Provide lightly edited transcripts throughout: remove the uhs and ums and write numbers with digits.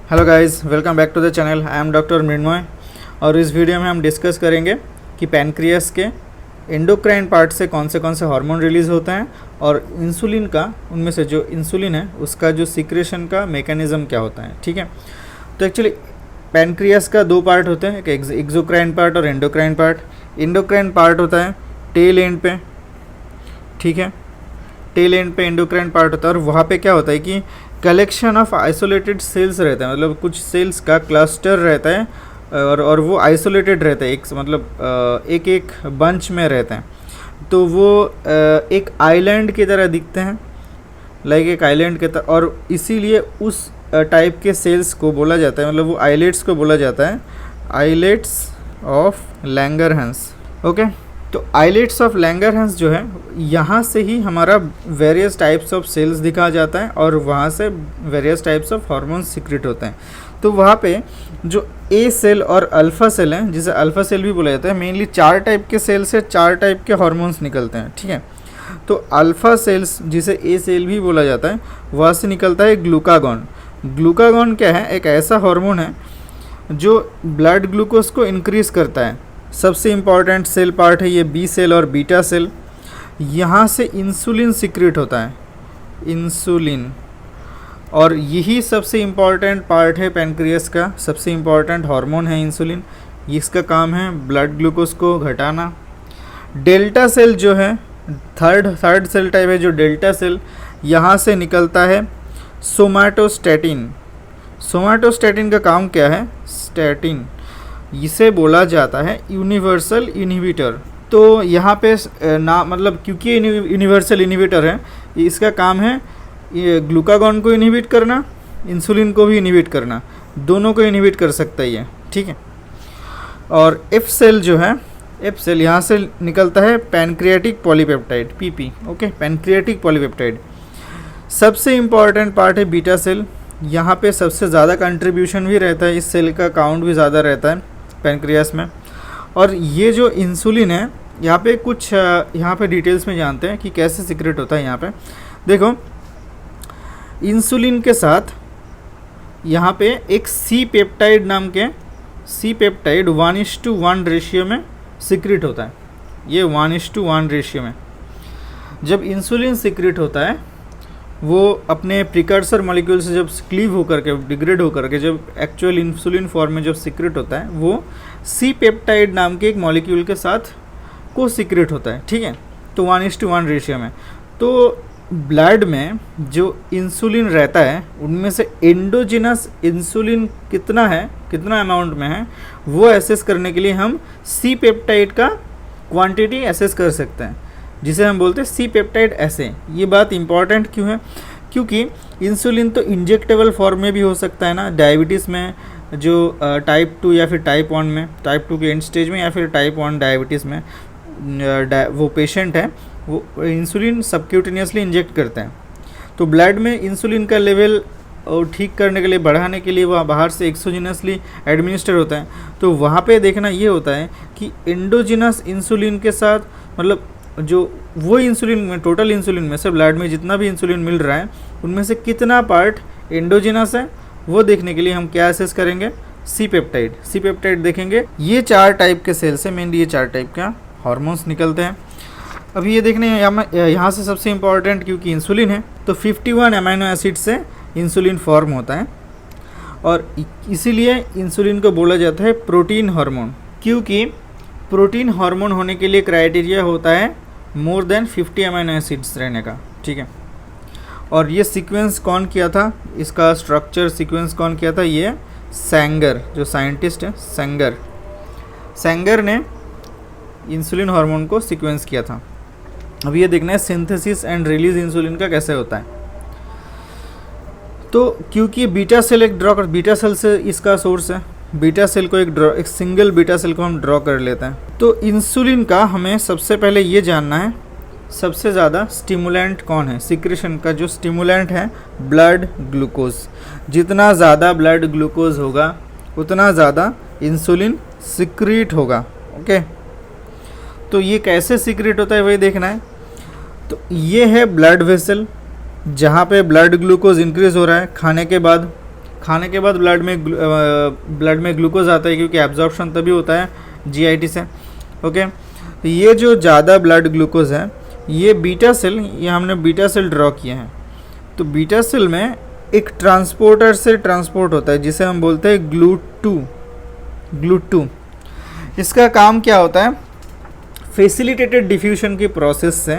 Hello guys, welcome back to the channel. I am doctor Mrinmoy और इस video में हम डिस्कस करेंगे कि पैनक्रियास के एंडोक्राइन पार्ट से कौन से हार्मोन रिलीज़ होते हैं और इंसुलिन का, उनमें से जो इंसुलिन है उसका जो सिक्रेशन का मेकेनिज़्म क्या होता है। ठीक है, तो एक्चुअली पैनक्रियास का दो पार्ट होते हैं, एक एक्सोक्राइन पार्ट और एंडोक्राइन पार्ट। एंडोक्राइन पार्ट होता है टेल एंड पे, ठीक है, टेल एंड पे एंडोक्राइन पार्ट होता है और वहाँ पे क्या होता है कि कलेक्शन ऑफ आइसोलेटेड सेल्स रहता है, मतलब कुछ सेल्स का क्लस्टर रहता है और वो आइसोलेटेड रहता है, एक मतलब एक एक बंच में रहते हैं। तो वो एक आइलैंड की तरह दिखते हैं, लाइक एक आइलैंड की तरह, और इसीलिए उस टाइप के सेल्स को बोला जाता है, मतलब वो आइलेट्स को बोला जाता है आइलेट्स ऑफ लैंगरहैंस। ओके, तो आइलेट्स ऑफ लैंगरहैंस जो है, यहाँ से ही हमारा वेरियस टाइप्स ऑफ सेल्स दिखा जाता है और वहाँ से various types of hormones secret होते हैं। तो वहाँ पे जो ए सेल और अल्फ़ा सेल हैं, जिसे अल्फ़ा सेल भी बोला जाता है, मेनली 4 टाइप के सेल से 4 टाइप के हार्मोन्स निकलते हैं। ठीक है, तो अल्फ़ा सेल्स, जिसे ए सेल भी बोला जाता है, वहाँ से निकलता है ग्लूकागॉन। ग्लूकागॉन क्या है? एक ऐसा हार्मोन है जो ब्लड ग्लूकोज को इंक्रीज़ करता है। सबसे इम्पॉर्टेंट सेल पार्ट है ये बी सेल और बीटा सेल। यहाँ से इंसुलिन सीक्रेट होता है, इंसुलिन, और यही सबसे इम्पॉर्टेंट पार्ट है पैनक्रियास का। सबसे इम्पॉर्टेंट हार्मोन है इंसुलिन, इसका काम है ब्लड ग्लूकोज को घटाना। डेल्टा सेल जो है, थर्ड सेल टाइप है जो डेल्टा सेल, यहाँ से निकलता है सोमैटोस्टैटिन। सोमैटोस्टैटिन का काम क्या है? स्टैटिन, इसे बोला जाता है यूनिवर्सल इनहिबिटर। तो यहाँ पे ना, मतलब क्योंकि ये यूनिवर्सल इनहिबिटर है, इसका काम है ये ग्लूकागॉन को इनहिबिट करना, इंसुलिन को भी इनहिबिट करना, दोनों को इनहिबिट कर सकता है ये। ठीक है, और एफ सेल जो है, एफ सेल यहाँ से निकलता है pancreatic polypeptide, PP. Okay, pancreatic polypeptide. सबसे इम्पॉर्टेंट पार्ट है बीटा सेल, यहाँ पे सबसे ज़्यादा कंट्रीब्यूशन भी रहता है, इस सेल का काउंट भी ज़्यादा रहता है पैनक्रियास में। और ये जो इंसुलिन है, यहाँ पे कुछ यहाँ पे डिटेल्स में जानते हैं कि कैसे सीक्रेट होता है। यहाँ पे देखो, इंसुलिन के साथ यहाँ पे एक सी पेप्टाइड नाम के, सी पेप्टाइड 1:1 रेशियो में सीक्रेट होता है। ये 1:1 रेशियो में जब इंसुलिन सीक्रेट होता है, वो अपने प्रिकर्सर मॉलिक्यूल से जब क्लीव होकर के, डिग्रेड होकर के, जब एक्चुअल इंसुलिन फॉर्म में जब सीक्रेट होता है, वो सी पेप्टाइड नाम के एक मॉलिक्यूल के साथ को सीक्रेट होता है। ठीक है, तो 1:1 रेशियो में। तो ब्लड में जो इंसुलिन रहता है, उनमें से एंडोजिनस इंसुलिन कितना है, कितना अमाउंट में है, वो एसेस करने के लिए हम सी पेप्टाइड का क्वांटिटी एसेस कर सकते हैं, जिसे हम बोलते हैं सी पेप्टाइड एसे। ये बात इंपॉर्टेंट क्यों है? क्योंकि इंसुलिन तो इंजेक्टेबल फॉर्म में भी हो सकता है ना, डायबिटीज़ में, जो टाइप 2 या फिर टाइप 1 में, टाइप 2 के एंड स्टेज में, या फिर टाइप 1 डायबिटीज़ में वो पेशेंट है, वो इंसुलिन सबक्यूटेनियसली इंजेक्ट करते हैं। तो ब्लड में इंसुलिन का लेवल ठीक करने के लिए, बढ़ाने के लिए, वह बाहर से एक्सोजिनसली एडमिनिस्टर होता है। तो वहाँ पे देखना ये होता है कि एंडोजिनस इंसुलिन के साथ, मतलब जो वो इंसुलिन में, टोटल इंसुलिन में से ब्लड में जितना भी इंसुलिन मिल रहा है, उनमें से कितना पार्ट एंडोजिनस है, वो देखने के लिए हम क्या एसेस करेंगे? C peptide. सी पेप्टाइड देखेंगे। ये 4 टाइप के सेल से मेनली ये 4 टाइप का हार्मोन्स निकलते हैं। अभी ये देखने यहाँ से सबसे इम्पॉर्टेंट, क्योंकि इंसुलिन है, तो 51 अमीनो एसिड से इंसुलिन फॉर्म होता है और इसीलिए इंसुलिन को बोला जाता है प्रोटीन हार्मोन। क्योंकि प्रोटीन हार्मोन होने के लिए क्राइटेरिया होता है मोर देन 50 अमीनो एसिड्स रहने का। ठीक है, और ये सीक्वेंस कौन किया था, इसका स्ट्रक्चर सीक्वेंस कौन किया था? ये सैंगर, जो साइंटिस्ट है, सैंगर ने इंसुलिन हार्मोन को सीक्वेंस किया था। अब ये देखना है सिंथेसिस एंड रिलीज इंसुलिन का कैसे होता है। तो क्योंकि बीटा सेल एक ड्रॉ कर, बीटा सेल से इसका सोर्स है, बीटा सेल को एक सिंगल बीटा सेल को हम ड्रॉ कर लेते हैं। तो इंसुलिन का हमें सबसे पहले ये जानना है, सबसे ज़्यादा स्टिमुलेंट कौन है? सिक्रेशन का जो स्टिमुलेंट है, ब्लड ग्लूकोज। जितना ज़्यादा ब्लड ग्लूकोज होगा, उतना ज़्यादा इंसुलिन सिक्रीट होगा। ओके, तो ये कैसे सिक्रीट होता है वही देखना है। तो ये है ब्लड वेसल, जहाँ पे ब्लड ग्लूकोज इंक्रीज़ हो रहा है खाने के बाद। खाने के बाद ब्लड में ग्लूकोज आता है, क्योंकि एब्जॉर्प्शन तभी होता है जीआईटी से। ओके, तो ये जो ज़्यादा ब्लड ग्लूकोज है, ये बीटा सेल, ये हमने बीटा सेल ड्रॉ किए हैं। तो बीटा सेल में एक ट्रांसपोर्टर से ट्रांसपोर्ट होता है जिसे हम बोलते हैं GLUT2। इसका काम क्या होता है, फैसिलिटेटेड डिफ्यूजन की प्रोसेस से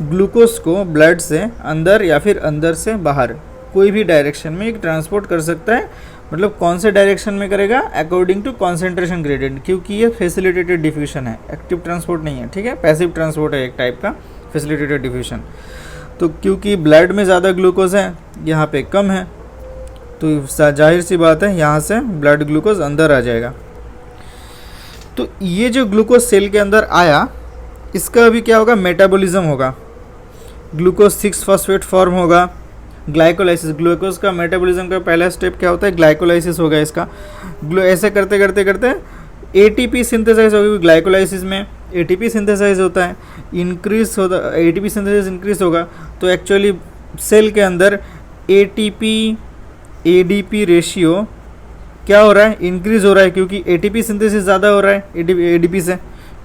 ग्लूकोज को ब्लड से अंदर या फिर अंदर से बाहर कोई भी डायरेक्शन में एक ट्रांसपोर्ट कर सकता है। मतलब कौन से डायरेक्शन में करेगा, अकॉर्डिंग टू कॉन्सेंट्रेशन ग्रेडियंट, क्योंकि ये फैसिलिटेटेड डिफ्यूजन है, एक्टिव ट्रांसपोर्ट नहीं है। ठीक है, पैसिव ट्रांसपोर्ट है एक टाइप का फैसिलिटेटेड डिफ्यूजन। तो क्योंकि ब्लड में ज़्यादा ग्लूकोज है, यहाँ पे कम है, तो जाहिर सी बात है यहाँ से ब्लड ग्लूकोज अंदर आ जाएगा। तो ये जो ग्लूकोज सेल के अंदर आया, इसका अभी क्या होगा, मेटाबॉलिज्म होगा, ग्लूकोज 6 फॉस्फेट फॉर्म होगा, ग्लाइकोलाइसिस। ग्लूकोज का मेटाबॉलिज्म का पहला स्टेप क्या होता है, ग्लाइकोलाइसिस होगा इसका। ऐसे करते करते करते एटीपी सिंथेसाइज होगी। ग्लाइकोलाइसिस में एटीपी सिंथेसाइज होता है, इंक्रीज होता, एटीपी सिंथेसाइज इंक्रीज होगा, तो एक्चुअली सेल के अंदर एटीपी एडीपी रेशियो क्या हो रहा है, इंक्रीज हो रहा है, क्योंकि एटीपी सिंथेसिस ज़्यादा हो रहा है एडीपी से।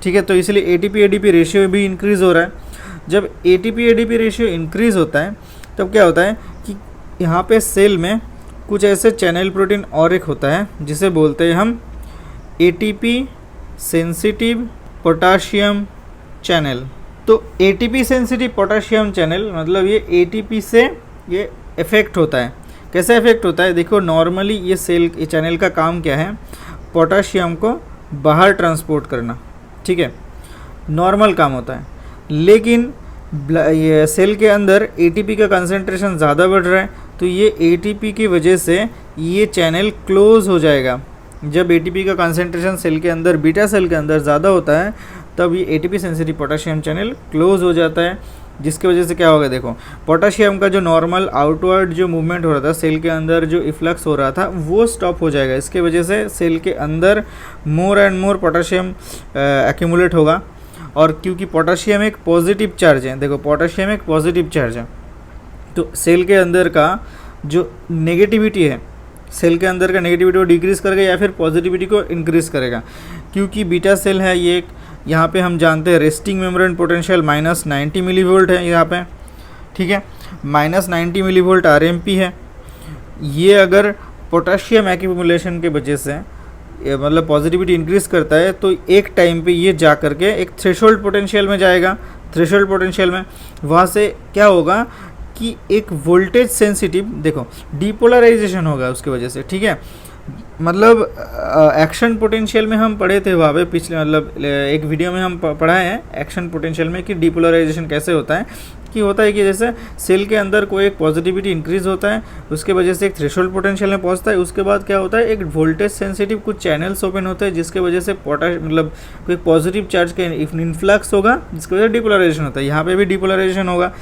ठीक है, तो इसलिए एटीपी एडीपी रेशियो भी इंक्रीज हो रहा है। जब एटीपी एडीपी रेशियो इंक्रीज होता है, तब क्या होता है कि यहाँ पे सेल में कुछ ऐसे चैनल प्रोटीन और एक होता है जिसे बोलते हैं हम एटीपी सेंसिटिव पोटाशियम चैनल। तो एटीपी सेंसिटिव पोटाशियम चैनल मतलब ये एटीपी से ये इफ़ेक्ट होता है। कैसे इफेक्ट होता है, देखो नॉर्मली ये चैनल का काम क्या है, पोटाशियम को बाहर ट्रांसपोर्ट करना। ठीक है, नॉर्मल काम होता है। लेकिन ये सेल के अंदर एटीपी का कंसंट्रेशन ज़्यादा बढ़ रहा है, तो ये एटीपी की वजह से ये चैनल क्लोज हो जाएगा। जब एटीपी का कंसंट्रेशन सेल के अंदर, बीटा सेल के अंदर ज़्यादा होता है, तब ये ATP sensitive potassium channel close हो जाता है, जिसकी वजह से क्या होगा, देखो पोटाशियम का जो नॉर्मल आउटवर्ड जो मूवमेंट हो रहा था, सेल के अंदर जो इफ्लक्स हो रहा था, वो स्टॉप हो जाएगा। इसके वजह से सेल के अंदर more and more potassium accumulate होगा। और क्योंकि पोटाशियम एक पॉजिटिव चार्ज है, देखो पोटाशियम एक पॉजिटिव चार्ज है, तो सेल के अंदर का जो नेगेटिविटी है, सेल के अंदर का नेगेटिविटी को डिक्रीज़ करेगा या फिर पॉजिटिविटी को इंक्रीज़ करेगा। क्योंकि बीटा सेल है ये एक, यहाँ पे हम जानते हैं रेस्टिंग मेम्ब्रेन पोटेंशियल -90 मिलीवोल्ट है यहाँ पे। ठीक है, -90 मिलीवोल्ट आरएमपी है। ये अगर पोटाशियम एक्यूमुलेशन के वजह से मतलब पॉजिटिविटी इंक्रीज़ करता है, तो एक टाइम पे ये जा करके एक थ्रेशोल्ड पोटेंशियल में जाएगा। थ्रेशोल्ड पोटेंशियल में वहाँ से क्या होगा कि एक वोल्टेज सेंसिटिव, देखो डीपोलराइजेशन होगा उसकी वजह से। ठीक है, मतलब एक्शन पोटेंशियल में हम पढ़े थे वहाँ पे पिछले, मतलब एक वीडियो में हम पढ़ाए हैं एक्शन पोटेंशियल में कि डीपोलराइजेशन कैसे होता है। कि होता है कि जैसे सेल के अंदर कोई एक पॉजिटिविटी इंक्रीज़ होता है, उसके वजह से एक थ्रेशोल्ड पोटेंशियल में पहुंचता है। उसके बाद क्या होता है, एक वोल्टेज सेंसिटिव कुछ चैनल्स ओपन होते हैं, जिसके वजह से मतलब कोई पॉजिटिव चार्ज का इन्फ्लक्स होगा, जिसकी वजह से डिपोलराइजेशन होता है। यहाँ पे भी डिपोलराइजेशन होगा,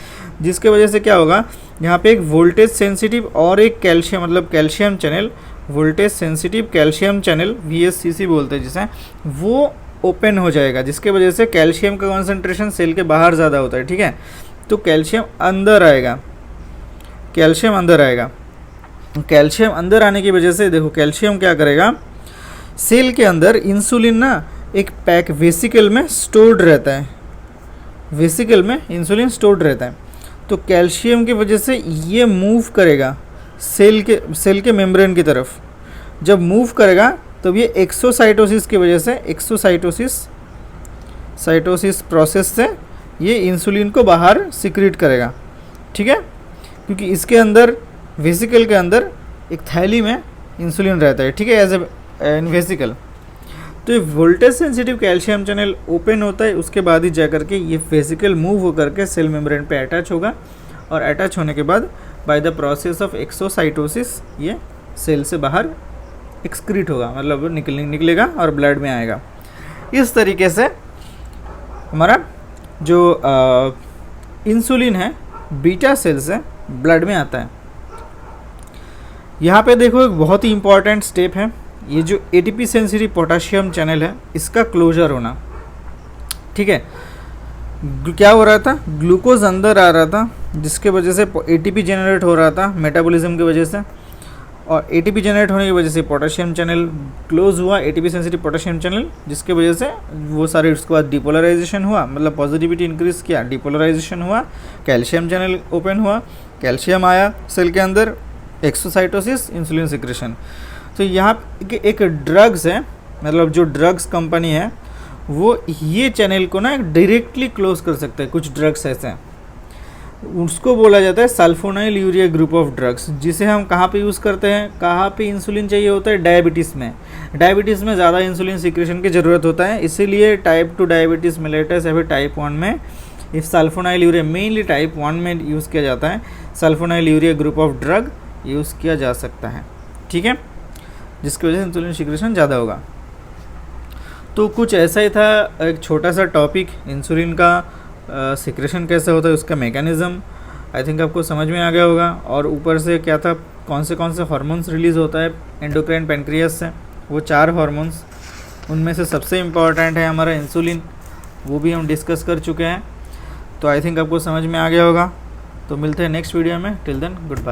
जिसके वजह से क्या होगा, यहाँ पे एक वोल्टेज सेंसिटिव और एक कैल्शियम, मतलब calcium channel, voltage sensitive calcium channel VSCC बोलते हैं जिसे, वो ओपन हो जाएगा, जिसके वजह से कैल्शियम का कॉन्सेंट्रेशन सेल के बाहर ज़्यादा होता है। ठीक है, तो कैल्शियम अंदर आएगा, कैल्शियम अंदर आएगा। कैल्शियम अंदर आने की वजह से देखो कैल्शियम क्या करेगा, सेल के अंदर इंसुलिन ना एक पैक वेसिकल में स्टोर्ड रहता है, वेसिकल में इंसुलिन स्टोर्ड रहता है। तो कैल्शियम की वजह से ये मूव करेगा सेल के मेम्ब्रेन की तरफ। जब मूव करेगा तब ये एक्सोसाइटोसिस की वजह से, साइटोसिस प्रोसेस से ये इंसुलिन को बाहर सिक्रीट करेगा। ठीक है, क्योंकि इसके अंदर वेसिकल के अंदर एक थैली में इंसुलिन रहता है। ठीक है, एज ए वेसिकल। तो ये voltage sensitive calcium channel open होता है, उसके बाद ही जाकर के ये वेसिकल मूव होकर के सेल मेम्ब्रेन पे अटैच होगा, और अटैच होने के बाद by the process of exocytosis ये सेल से बाहर एक्सक्रीट होगा, मतलब निकलेगा और ब्लड में आएगा। इस तरीके से हमारा जो इंसुलिन है बीटा सेल से ब्लड में आता है। यहाँ पे देखो एक बहुत ही इंपॉर्टेंट स्टेप है, ये जो एटीपी सेंसिटिव पोटाशियम चैनल है इसका क्लोजर होना। ठीक है, क्या हो रहा था, ग्लूकोज अंदर आ रहा था, जिसके वजह से एटीपी जनरेट हो रहा था मेटाबॉलिज्म की वजह से, और एटीपी जनरेट होने की वजह से पोटेशियम चैनल क्लोज हुआ, एटीपी सेंसिटिव पोटेशियम चैनल, जिसके वजह से वो सारे उसके बाद डिपोलराइजेशन हुआ, मतलब पॉजिटिविटी इंक्रीज किया, डिपोलराइजेशन हुआ, कैल्शियम चैनल ओपन हुआ, कैल्शियम आया सेल के अंदर, एक्सोसाइटोसिस, इंसुलिन सिक्रेशन। तो यहाँ एक ड्रग्स है, मतलब जो ड्रग्स कंपनी है वो ये चैनल को ना डायरेक्टली क्लोज कर सकते हैं। कुछ ड्रग्स ऐसे हैं, उसको बोला जाता है sulfonyl urea group of drugs, जिसे हम कहाँ पे यूज़ करते हैं, कहाँ पे इंसुलिन चाहिए होता है, डायबिटीज़ में। डायबिटीज़ में ज़्यादा इंसुलिन सिक्रेशन की ज़रूरत होता है, इसीलिए टाइप 2 डायबिटीज़ मेलिटस या फिर टाइप 1 में इस सल्फोनाइल यूरिया, मेनली टाइप 1 में यूज़ किया जाता है, sulfonyl urea group of drug use किया जा सकता है, ठीक है, जिसकी वजह से इंसुलिन सिक्रेशन ज़्यादा होगा। तो कुछ ऐसा ही था, एक छोटा सा टॉपिक, इंसुलिन का सिक्रेशन कैसे होता है, उसका मैकेनिज़्म आई थिंक आपको समझ में आ गया होगा। और ऊपर से क्या था, कौन से हार्मोन्स रिलीज़ होता है एंडोक्राइन पैनक्रियास से, वो 4 हार्मोन्स, उनमें से सबसे इम्पॉर्टेंट है हमारा इंसुलिन, वो भी हम डिस्कस कर चुके हैं। तो आई थिंक आपको समझ में आ गया होगा। तो मिलते हैं नेक्स्ट वीडियो में, टिल देन गुड बाय।